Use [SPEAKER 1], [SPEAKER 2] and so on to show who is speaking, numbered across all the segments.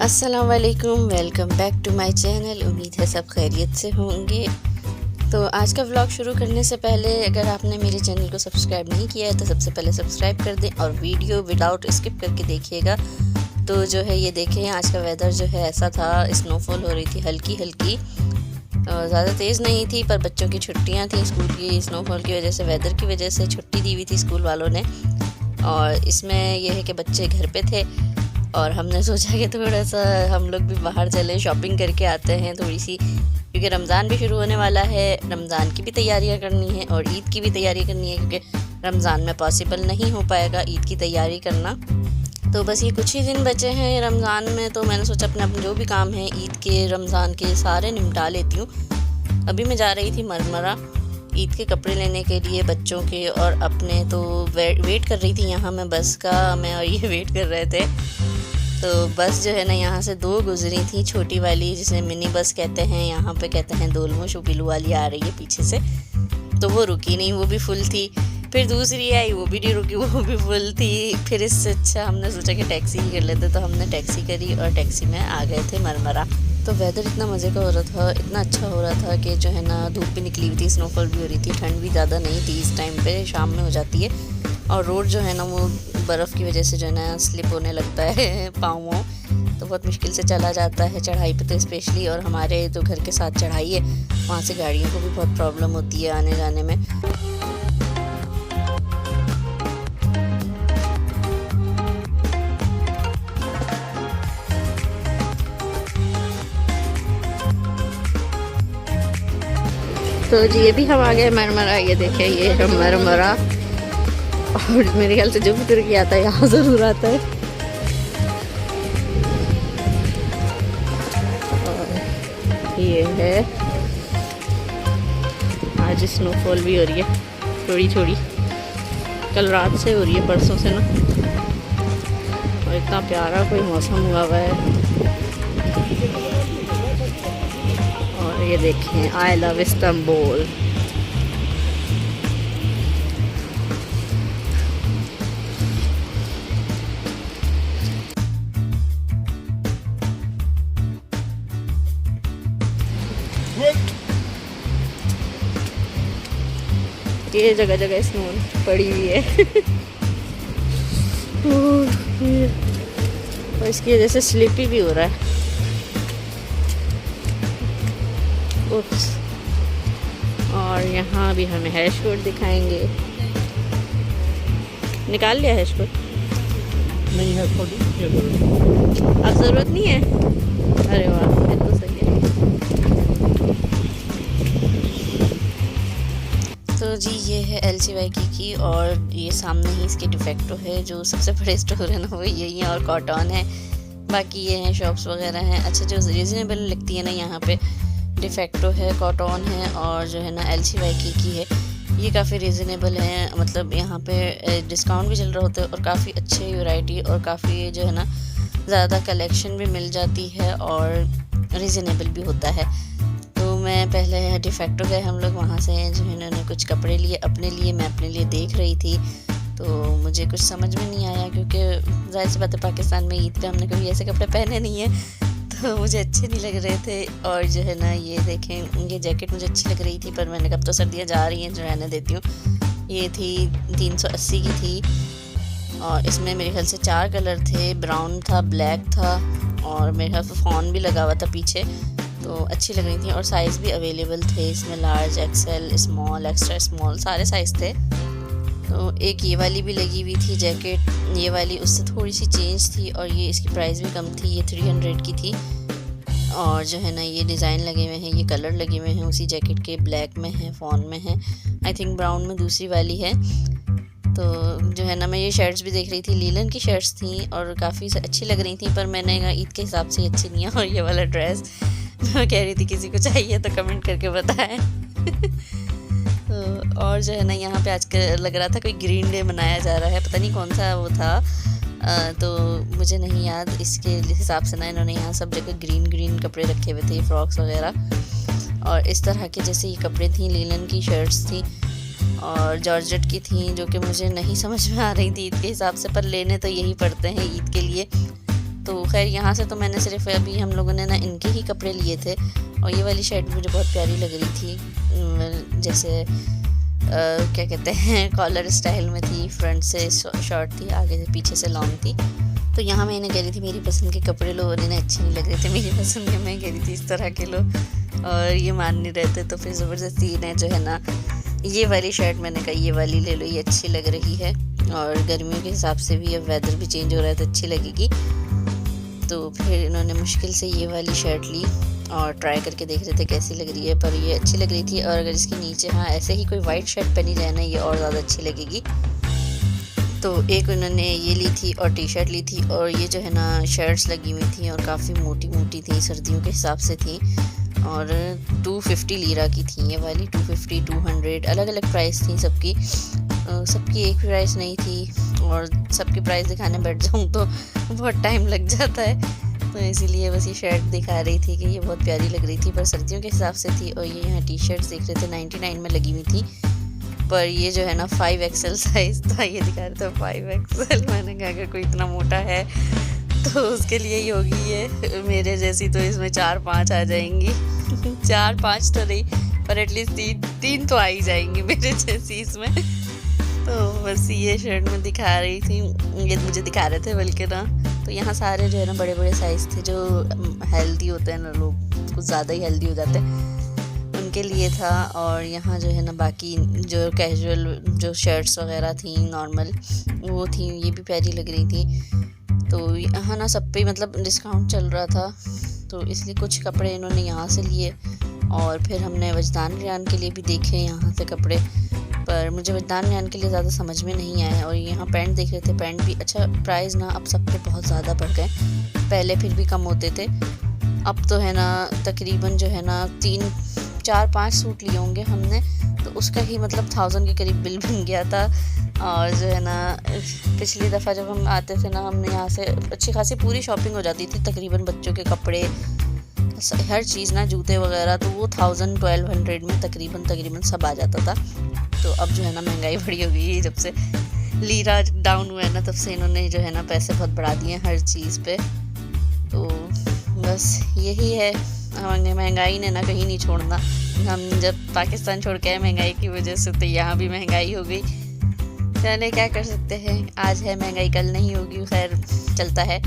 [SPEAKER 1] अस्सलाम वालेकुम, welcome back to my channel. उम्मीद है सब खैरियत से होंगे। तो आज का व्लॉग शुरू करने से पहले अगर आपने मेरे चैनल को सब्सक्राइब नहीं किया है तो सबसे पहले सब्सक्राइब कर दें और वीडियो विदाउट स्किप करके देखिएगा। तो जो है ये देखें, आज का वेदर जो है ऐसा था, स्नोफॉल हो रही थी हल्की हल्की, ज़्यादा तेज़ नहीं थी, पर बच्चों की छुट्टियाँ थी स्कूल की। स्नोफॉल की वजह से, वेदर की वजह से छुट्टी दी हुई थी स्कूल वालों ने। और इसमें यह है कि बच्चे घर पे थे और हमने सोचा कि थोड़ा सा हम लोग भी बाहर चले, शॉपिंग करके आते हैं थोड़ी सी, क्योंकि रमज़ान भी शुरू होने वाला है। रमज़ान की भी तैयारियां करनी है और ईद की भी तैयारी करनी है, क्योंकि रमज़ान में पॉसिबल नहीं हो पाएगा ईद की तैयारी करना। तो बस ये कुछ ही दिन बचे हैं रमज़ान में, तो मैंने सोचा अपने जो भी काम हैं ईद के रमज़ान के सारे निपटा लेती हूँ। अभी मैं जा रही थी मरमरा ईद के कपड़े लेने के लिए बच्चों के और अपने, तो वेट कर रही थी यहाँ मैं बस का। मैं और ये वेट कर रहे थे। तो बस जो है ना यहाँ से दो गुजरी थी, छोटी वाली जिसे मिनी बस कहते हैं, यहाँ पे कहते हैं दोलमो, शुबिलू वाली आ रही है पीछे से, तो वो रुकी नहीं, वो भी फुल थी। फिर दूसरी आई, वो भी नहीं रुकी, वो भी फुल थी। फिर इससे अच्छा हमने सोचा कि टैक्सी ही कर लेते, तो हमने टैक्सी करी और टैक्सी में आ गए थे मरमरा। तो वेदर इतना मज़े का हो रहा था, इतना अच्छा हो रहा था कि जो है ना धूप भी निकली हुई थी, स्नोफॉल भी हो रही थी, ठंड भी ज़्यादा नहीं थी। इस टाइम पे शाम में हो जाती है और रोड जो है ना वो बर्फ़ की वजह से जो है ना स्लिप होने लगता है पाँव, तो बहुत मुश्किल से चला जाता है चढ़ाई पे, तो स्पेशली। और हमारे जो घर के साथ चढ़ाई है वहाँ से गाड़ियों को भी बहुत प्रॉब्लम होती है आने जाने में। तो जी ये भी हम आ गए मरमरा। ये देखिए ये है मरमरा, और मेरे ख्याल से जो भी तुर्की आता है यहाँ ज़रूर आता है। और ये है, आज स्नोफॉल भी हो रही है थोड़ी थोड़ी, कल रात से हो रही है, परसों से ना। और इतना प्यारा कोई मौसम हुआ हुआ है। और ये देखें, आई लव इस्तांबुल। ये जगह जगह स्नो पड़ी हुई है और इसकी वजह से स्लिपी भी हो रहा है। उप्स। और यहाँ भी हमें हैश कोड दिखाएंगे। निकाल लिया हैश कोड?
[SPEAKER 2] नहीं है,
[SPEAKER 1] अब ज़रूरत नहीं है। अरे वाह, फिर तो सही है। तो जी ये है LCY की और ये सामने ही इसके डिफेक्टो है। जो सबसे बड़े स्टोर है ना वो यही है, और कॉटन है। बाकी ये हैं शॉप्स वगैरह हैं। अच्छा, जो रीज़नेबल लगती है ना यहाँ पे, डिफेक्टो है, कॉटन है, और जो है ना LCY की है, ये काफ़ी रीज़नेबल है। मतलब यहाँ पे डिस्काउंट भी चल रहा होता है और काफ़ी अच्छी वैरायटी और काफ़ी जो है ना ज़्यादा कलेक्शन भी मिल जाती है और रीज़नेबल भी होता है। तो मैं पहले डिफेक्टो गए हम लोग, वहाँ से जो है इन्होंने कुछ कपड़े लिए अपने लिए, मैं अपने लिए देख रही थी। तो मुझे कुछ समझ में नहीं आया, क्योंकि ज़ाहिर सी बात है पाकिस्तान में ईद पे हमने कभी ऐसे कपड़े पहने नहीं हैं, तो मुझे अच्छे नहीं लग रहे थे। और जो है ना ये देखें, ये जैकेट मुझे अच्छी लग रही थी, पर मैंने कब तो सर्दियाँ जा रही हैं, जो रहने देती हूँ। ये थी 380 की थी और इसमें मेरे ख्याल से 4 कलर थे, ब्राउन था, ब्लैक था, और मेरे ख्याल से फ़ॉन भी लगा हुआ था पीछे, तो अच्छी लग रही थी। और साइज़ भी अवेलेबल थे इसमें, large, XL, small, extra small, सारे साइज़ थे। तो एक ये वाली भी लगी हुई थी जैकेट, ये वाली उससे थोड़ी सी चेंज थी और ये इसकी प्राइस भी कम थी, ये 300 की थी। और जो है ना ये डिज़ाइन लगे हुए हैं, ये कलर लगे हुए हैं उसी जैकेट के, ब्लैक में है, फ़ॉन में है, आई थिंक ब्राउन में दूसरी वाली है। तो जो है ना मैं ये शर्ट्स भी देख रही थी, लीलन की शर्ट्स थी और काफ़ी अच्छी लग रही थी, पर मैंने कहा ईद के हिसाब से अच्छी नहीं है। और ये वाला ड्रेस मैं कह रही थी किसी को चाहिए तो कमेंट करके बताएं। तो और जो है ना यहाँ पे आजकल लग रहा था कोई ग्रीन डे मनाया जा रहा है, पता नहीं कौन सा वो था, तो मुझे नहीं याद। इसके हिसाब से ना इन्होंने यहाँ सब जगह ग्रीन ग्रीन कपड़े रखे हुए थे, फ्रॉक्स वगैरह। और इस तरह के जैसे ये कपड़े थी, लीलन की शर्ट्स थी और जॉर्जेट की थी, जो कि मुझे नहीं समझ में आ रही थी ईद के हिसाब से, पर लेने तो यही पड़ते हैं ईद के लिए। तो खैर यहाँ से तो मैंने सिर्फ अभी हम लोगों ने ना इनके ही कपड़े लिए थे। और ये वाली शर्ट मुझे बहुत प्यारी लग रही थी, जैसे क्या कहते हैं कॉलर स्टाइल में थी, फ्रंट से शॉर्ट थी, आगे से पीछे से लॉन्ग थी। तो यहाँ मैं इन्हें कह रही थी मेरी पसंद के कपड़े लो, और इन्हें अच्छे नहीं लग रहे थे मेरी पसंद के। मैं कह रही थी इस तरह के लो, और ये मान नहीं रहे थे। तो फिर ज़बरदस्ती इन्हें जो है ना ये वाली शर्ट मैंने कहा ये वाली ले लो, ये अच्छी लग रही है, और गर्मियों के हिसाब से भी अब वेदर भी चेंज हो रहा है तो अच्छी लगेगी। तो फिर इन्होंने मुश्किल से ये वाली शर्ट ली और ट्राई करके देख रहे थे कैसी लग रही है, पर ये अच्छी लग रही थी। और अगर इसके नीचे हाँ ऐसे ही कोई वाइट शर्ट पहनी जाए ना, ये और ज़्यादा अच्छी लगेगी। तो एक उन्होंने ये ली थी और टी शर्ट ली थी, और ये जो है ना शर्ट्स लगी हुई थी और काफ़ी मोटी मोटी थी, सर्दियों के हिसाब से थी, और 250 लीरा की थी ये वाली। 250, 200 अलग अलग प्राइस थी सबकी, सबकी एक प्राइस नहीं थी, और सबकी प्राइस दिखाने बैठ जाऊँ तो बहुत टाइम लग जाता है। तो इसीलिए बस ये शर्ट दिखा रही थी कि ये बहुत प्यारी लग रही थी, पर सर्दियों के हिसाब से थी। और ये यहाँ टी शर्ट्स देख रहे थे 99 में लगी हुई थी, पर ये जो है ना 5XL साइज़ था, ये दिखा रहे थे 5XL। मैंने कहा अगर कोई इतना मोटा है तो उसके लिए ही होगी ये, मेरे जैसी तो इसमें 4-5 आ जाएंगी। 4-5 तो नहीं, पर एटलीस्ट 3 तो आ ही जाएंगी मेरे जैसी इसमें। तो बस ये शर्ट में दिखा रही थी, ये मुझे दिखा रहे थे बल्कि ना। तो यहाँ सारे जो है ना बड़े बड़े साइज़ थे, जो हेल्दी होते हैं ना, लोग कुछ ज़्यादा ही हेल्दी हो जाते हैं उनके लिए था। और यहाँ जो है ना बाकी जो कैजुअल जो शर्ट्स वगैरह थी नॉर्मल वो थी, ये भी प्यारी लग रही थी। तो यहाँ ना सब पे मतलब डिस्काउंट चल रहा था, तो इसलिए कुछ कपड़े इन्होंने यहाँ से लिए। और फिर हमने वजदान रियान के लिए भी देखे यहाँ से कपड़े, पर मुझे वजदान रियान के लिए ज़्यादा समझ में नहीं आया। और यहाँ पैंट देख रहे थे, पैंट भी अच्छा, प्राइस ना अब सब पे बहुत ज़्यादा बढ़ गए, पहले फिर भी कम होते थे, अब तो है ना तकरीबन जो है ना 3-4-5 सूट लिए होंगे हमने, तो उसका ही मतलब 1000 के करीब बिल बन गया था। और जो है ना पिछली दफ़ा जब हम आते थे ना, हमने यहाँ से अच्छी खासी पूरी शॉपिंग हो जाती थी, तकरीबन बच्चों के कपड़े हर चीज़ ना, जूते वगैरह, तो वो 1000-1200 में तकरीबन सब आ जाता था। तो अब जो है ना महंगाई बड़ी हो गई है, जब से लीरा डाउन हुआ है ना तब से इन्होंने जो है ना पैसे बहुत बढ़ा दिए हैं हर चीज़ पे। तो बस यही है, हमें महंगाई ने ना कहीं नहीं छोड़ना। हम जब पाकिस्तान छोड़ के आए महंगाई की वजह से, तो यहाँ भी महंगाई हो गई। चले क्या कर सकते हैं, आज है महंगाई कल नहीं होगी, खैर चलता है।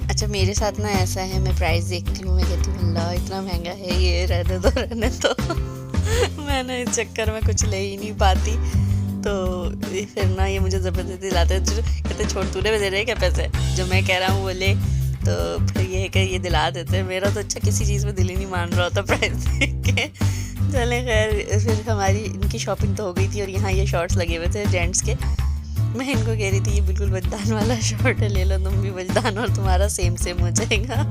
[SPEAKER 1] अच्छा मेरे साथ ना ऐसा है, मैं प्राइस देखती हूँ, मैं कहती हूँ अल्लाह इतना महंगा है, ये रहने दो मैंने इस चक्कर में कुछ ले ही नहीं पाती। तो फिर ना ये मुझे ज़बरदस्ती दिलाते हैं, कहते छोड़ तूने में दे रहे क्या पैसे, जो मैं कह रहा हूँ वो ले। तो फिर ये है कि ये दिला देते हैं, मेरा तो अच्छा किसी चीज़ में दिल ही नहीं मान रहा होता प्राइस देख के। चले खैर, फिर हमारी इनकी शॉपिंग तो हो गई थी। और यहाँ ये शॉर्ट्स लगे हुए थे जेंट्स के, मैं इनको कह रही थी ये बिल्कुल वजदान वाला शॉर्ट है, ले लो तुम भी वजदान, और तुम्हारा सेम हो जाएगा।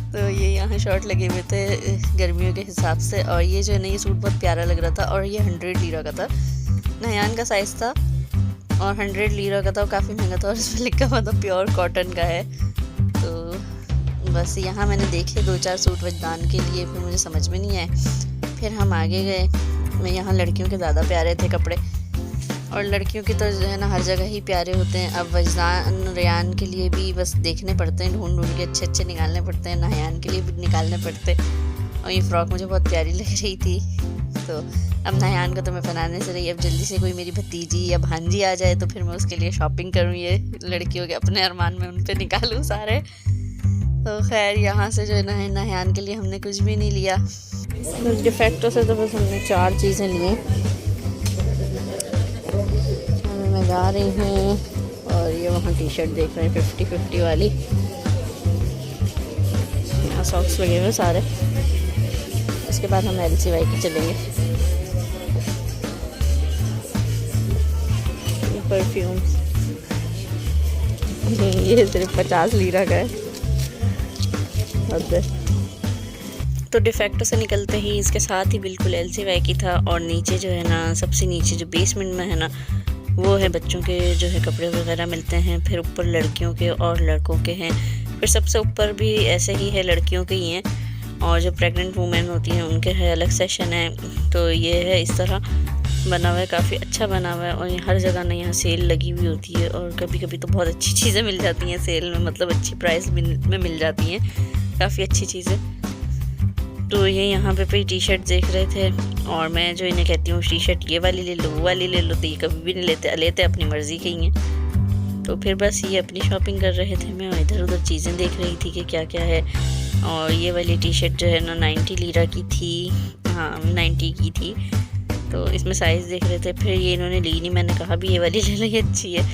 [SPEAKER 1] तो ये यहाँ शॉर्ट लगे हुए थे गर्मियों के हिसाब से। और ये जो है ना ये सूट बहुत प्यारा लग रहा था, और ये 100 लीरा का था, नयान का साइज़ था, और 100 लीरा का था, और काफ़ी महंगा था, और इसमें लिखा हुआ था प्योर कॉटन का है। तो बस यहाँ मैंने देखे 2-4 सूट वजदान के लिए, फिर मुझे समझ में नहीं आए, फिर हम आगे गए। मैं यहाँ लड़कियों के ज़्यादा प्यारे थे कपड़े, और लड़कियों के तो जो है ना हर जगह ही प्यारे होते हैं। अब वजदान रियान के लिए भी बस देखने पड़ते हैं, ढूंढ के अच्छे निकालने पड़ते हैं, नहायान के लिए भी निकालने पड़ते। और ये फ़्रॉक मुझे बहुत प्यारी लग रही थी, तो अब नहायान को तो मैं बनाने से रही, अब जल्दी से कोई मेरी भतीजी या भांजी आ जाए तो फिर मैं उसके लिए शॉपिंग करूँ, ये लड़कियों के अपने अरमान में उन पर निकालूँ सारे। तो खैर यहाँ से जो है ना नहायान के लिए हमने कुछ भी नहीं लिया, बस डिफेक्टो से तो बस हमने 4 चीज़ें ली। मैं जा रही हूँ, और ये वहाँ टी शर्ट देख रहे हैं 50-50 वाली, यहाँ सॉक्स लगे हुए सारे। उसके बाद हम LCY की चलेंगे। परफ्यूम ये सिर्फ 50 लीरा का है। तो डिफेक्टो से निकलते ही इसके साथ ही बिल्कुल LCY की था, और नीचे जो है ना सबसे नीचे जो बेसमेंट में है ना वो है बच्चों के जो है कपड़े वगैरह मिलते हैं, फिर ऊपर लड़कियों के और लड़कों के हैं, फिर सबसे ऊपर भी ऐसे ही है लड़कियों के ही हैं, और जो प्रेग्नेंट वुमेन होती हैं उनके है अलग सेशन है। तो ये है इस तरह। बना हुआ है, काफ़ी अच्छा बना हुआ है। और हर जगह ना यहाँ सेल लगी हुई होती है और कभी कभी तो बहुत अच्छी चीज़ें मिल जाती हैं सेल में, मतलब अच्छी प्राइस में मिल जाती हैं, काफ़ी अच्छी चीज़ें। तो ये यहाँ पे टी शर्ट देख रहे थे और मैं जो इन्हें कहती हूँ टी शर्ट ये वाली ले लो वो वाली ले लो, तो ये कभी भी नहीं लेते अपनी मर्ज़ी की हैं। तो फिर बस ये अपनी शॉपिंग कर रहे थे, मैं इधर उधर चीज़ें देख रही थी कि क्या क्या है। और ये वाली टी शर्ट जो है ना 90 लीरा की थी, हाँ 90 की थी। तो इसमें साइज़ देख रहे थे, फिर ये इन्होंने ली नहीं, मैंने कहा भी ये वाली ले लो ये अच्छी है,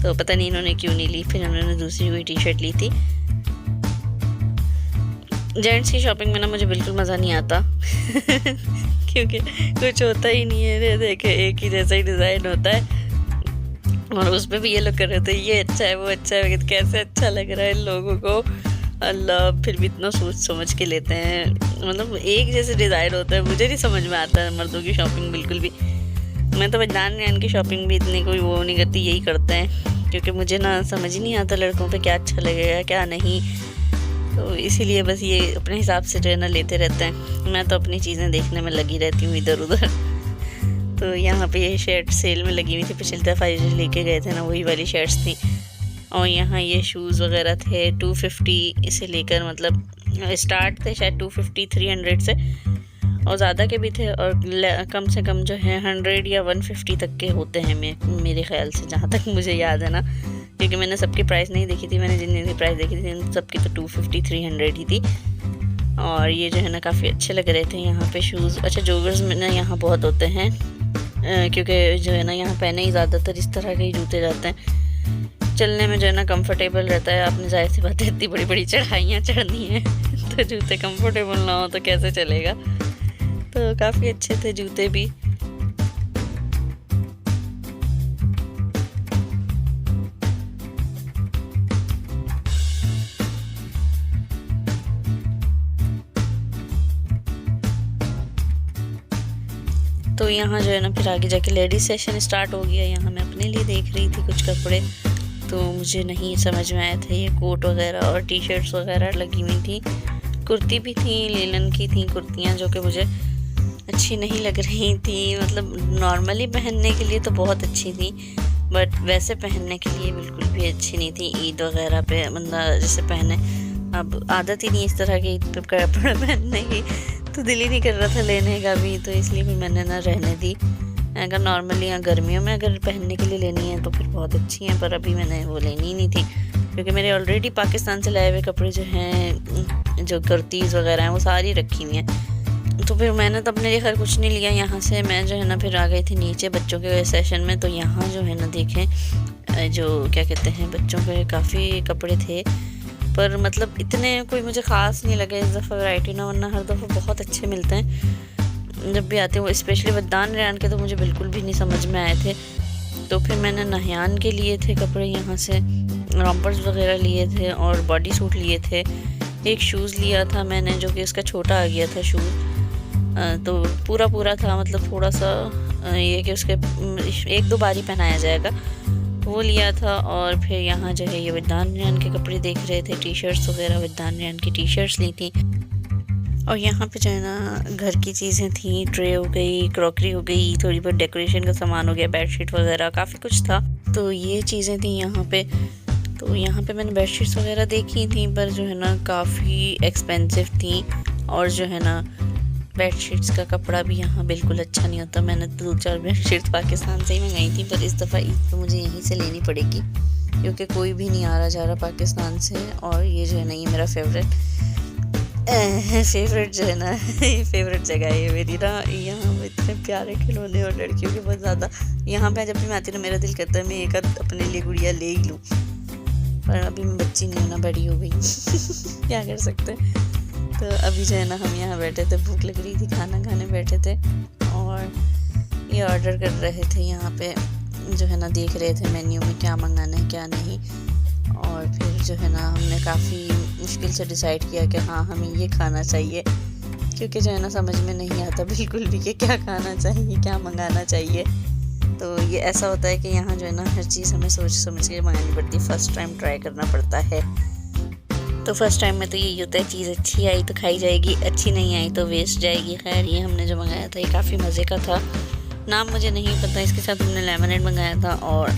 [SPEAKER 1] तो पता नहीं इन्होंने क्यों नहीं ली। फिर इन्होंने दूसरी कोई टी शर्ट ली थी। जेंट्स की शॉपिंग में ना मुझे बिल्कुल मज़ा नहीं आता क्योंकि कुछ होता ही नहीं है, देखे एक ही जैसा ही डिज़ाइन होता है और उस पर भी ये लोग कर रहे थे ये अच्छा है वो अच्छा है, कैसे अच्छा लग रहा है इन लोगों को, अल्लाह। फिर भी इतना सोच समझ के लेते हैं, मतलब एक जैसे डिज़ाइन होता है, मुझे नहीं समझ में आता है मर्दों की शॉपिंग बिल्कुल भी। मैं तो बजान की शॉपिंग भी इतनी कोई वो नहीं करती, यही करते हैं, क्योंकि मुझे ना समझ ही नहीं आता लड़कों पे क्या अच्छा लगेगा क्या नहीं, तो इसीलिए बस ये अपने हिसाब से जो है ना लेते रहते हैं। मैं तो अपनी चीज़ें देखने में लगी रहती हूँ इधर उधर। तो यहाँ पे ये शर्ट सेल में लगी हुई थी, पिछले दफ़ा जो लेके गए थे ना वही वाली शर्ट्स थी। और यहाँ ये शूज़ वगैरह थे 250 से लेकर, मतलब स्टार्ट थे शायद 250 300 से, और ज़्यादा के भी थे और कम से कम जो है 100 या 150 तक के होते हैं मेरे ख्याल से, जहाँ तक मुझे याद है ना, क्योंकि मैंने सबकी प्राइस नहीं देखी थी, मैंने जितनी प्राइस देखी थी सबकी तो 250 300 ही थी। और ये जो है ना काफ़ी अच्छे लग रहे थे यहाँ पे शूज़। अच्छा जॉगर्स में ना यहाँ बहुत होते हैं, क्योंकि जो है ना यहाँ पहने ही ज़्यादातर इस तरह के ही जूते जाते हैं, चलने में जो है ना कंफर्टेबल रहता है। आपने जाहिर सी बात है इतनी बड़ी बड़ी चढ़ाइयाँ चढ़नी है तो जूते कंफर्टेबल ना हो तो कैसे चलेगा। तो काफ़ी अच्छे थे जूते भी। तो यहाँ जो है ना फिर आगे जाके लेडीज सेशन स्टार्ट हो गया। यहाँ मैं अपने लिए देख रही थी कुछ कपड़े, तो मुझे नहीं समझ में आए थे ये कोट वगैरह और टी शर्ट्स वगैरह लगी हुई थी। कुर्ती भी थी, लीलन की थी कुर्तियाँ, जो कि मुझे अच्छी नहीं लग रही थी। मतलब नॉर्मली पहनने के लिए तो बहुत अच्छी थी, बट वैसे पहनने के लिए बिल्कुल भी अच्छी नहीं थी। ईद वगैरह पे बंदा जैसे पहने, अब आदत ही नहीं इस तरह के ईद पे कपड़े पहनने की, तो दिल ही नहीं कर रहा था लेने का भी, तो इसलिए भी मैंने ना रहने दी। अगर नॉर्मली या गर्मियों में अगर पहनने के लिए लेनी है तो फिर बहुत अच्छी हैं, पर अभी मैंने वो लेनी ही नहीं थी, क्योंकि मेरे ऑलरेडी पाकिस्तान से लाए हुए कपड़े जो हैं, जो कुर्तीज़ वगैरह हैं, वो सारी रखी हुई हैं। तो फिर मैंने तो अपने लिए खैर कुछ नहीं लिया। यहाँ से मैं जो है ना फिर आ गई थी नीचे बच्चों के सेशन में। तो यहाँ जो है ना देखें, जो क्या कहते हैं, बच्चों के काफ़ी कपड़े थे, पर मतलब इतने कोई मुझे ख़ास नहीं लगे इस दफ़ा वैरायटी ना, वरना हर दफ़ा बहुत अच्छे मिलते हैं जब भी आते हैं वो, स्पेशली बदान रेहान के तो मुझे बिल्कुल भी नहीं समझ में आए थे। तो फिर मैंने नहयान के लिए थे कपड़े, यहाँ से रॉम्पर्स वगैरह लिए थे और बॉडी सूट लिए थे। एक शूज़ लिया था मैंने, जो कि उसका छोटा आ गया था शूज़, तो पूरा था, मतलब थोड़ा सा ये कि उसके 1-2 बार ही पहनाया जाएगा, वो लिया था। और फिर यहाँ जो है ये विदान रेहान के कपड़े देख रहे थे, टी शर्ट्स वगैरह विदान रेहान की टी शर्ट्स ली थी। और यहाँ पे जो है ना घर की चीज़ें थी, ट्रे हो गई, क्रॉकरी हो गई, थोड़ी बहुत डेकोरेशन का सामान हो गया, बेडशीट वगैरह, काफ़ी कुछ था। तो ये चीज़ें थी यहाँ पे। तो यहाँ पे मैंने बेडशीट्स वगैरह देखी थी, पर जो है ना काफ़ी एक्सपेंसिव थी, और जो है ना बेडशीट्स का कपड़ा भी यहाँ बिल्कुल अच्छा नहीं होता। मैंने तो 2-4 बेडशीट्स पाकिस्तान से ही मंगाई थी, पर इस दफ़ा ईद तो मुझे यहीं से लेनी पड़ेगी, क्योंकि कोई भी नहीं आ रहा जा रहा पाकिस्तान से। और ये जो है ना ये मेरा फेवरेट जो है ना फेवरेट जगह है ये मेरी ना। यहाँ इतने प्यारे खिलौने और लड़कियों के बहुत ज़्यादा। यहाँ पे जब भी मैं आती हूँ ना मेरा दिल करता है मैं एक अपने लिए गुड़िया ले ही लूँ, पर अभी मैं बच्ची नहीं हूँ ना, बड़ी हो गई क्या कर सकते हैं। तो अभी जो है ना हम यहाँ बैठे थे, भूख लग रही थी, खाना खाने बैठे थे और ये ऑर्डर कर रहे थे। यहाँ पे जो है ना देख रहे थे मेन्यू में क्या मंगाना है क्या नहीं, और फिर जो है ना हमने काफ़ी मुश्किल से डिसाइड किया कि हाँ हमें ये खाना चाहिए, क्योंकि जो है ना समझ में नहीं आता बिल्कुल भी कि क्या खाना चाहिए, क्या मंगाना चाहिए। तो ये ऐसा होता है कि यहाँ जो है ना हर चीज़ हमें सोच समझ के मंगानी पड़ती है, फ़र्स्ट टाइम ट्राई करना पड़ता है। तो फर्स्ट टाइम में तो यही होता है, चीज़ अच्छी आई तो खाई जाएगी, अच्छी नहीं आई तो वेस्ट जाएगी। खैर ये हमने जो मंगाया था ये काफ़ी मज़े का था, नाम मुझे नहीं पता। इसके साथ हमने लेमनेड मंगाया था और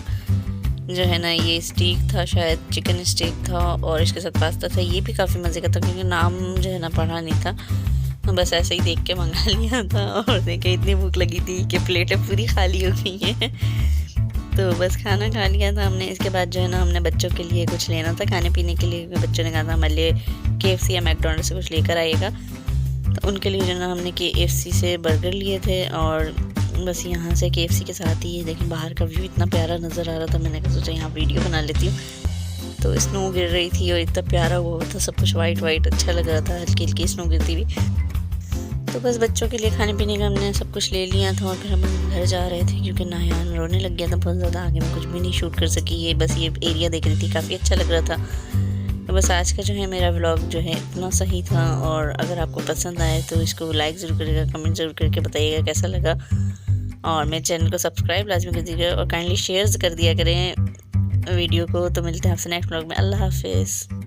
[SPEAKER 1] जो है ना ये स्टीक था, शायद चिकन स्टीक था, और इसके साथ पास्ता था। ये भी काफ़ी मज़े का था क्योंकि नाम जो है ना पढ़ा नहीं था, तो बस ऐसे ही देख के मंगा लिया था। और देखे इतनी भूख लगी थी कि प्लेटें पूरी खाली हो गई हैं। तो बस खाना खा लिया था हमने। इसके बाद जो है ना हमने बच्चों के लिए कुछ लेना था खाने पीने के लिए। बच्चों ने कहा था हमारे लिए KFC या मैकडोनल्ड से कुछ लेकर आइएगा, तो उनके लिए जो है ना हमने KFC से बर्गर लिए थे। और बस यहाँ से KFC के साथ ही ये देखें बाहर का व्यू इतना प्यारा नज़र आ रहा था। मैंने सोचा यहाँ वीडियो बना लेती हूँ। तो स्नो गिर रही थी और इतना प्यारा हुआ था, सब कुछ वाइट वाइट अच्छा लग रहा था, हल्की हल्की स्नो गिरती हुई। तो बस बच्चों के लिए खाने पीने का हमने सब कुछ ले लिया था और फिर हम घर जा रहे थे क्योंकि नायान रोने लग गया था बहुत ज़्यादा। आगे मैं कुछ भी नहीं शूट कर सकी, ये बस ये एरिया देख रही थी, काफ़ी अच्छा लग रहा था। तो बस आज का जो है मेरा व्लॉग जो है इतना सही था। और अगर आपको पसंद आए तो इसको लाइक ज़रूर करिएगा, कमेंट ज़रूर करके बताइएगा कैसा लगा। और मेरे चैनल को सब्सक्राइब लाजमी कर दीजिएगा और काइंडली शेयर्स कर दिया करें वीडियो को। तो मिलते हैं आपसे नेक्स्ट व्लॉग में। अल्लाह हाफिज़।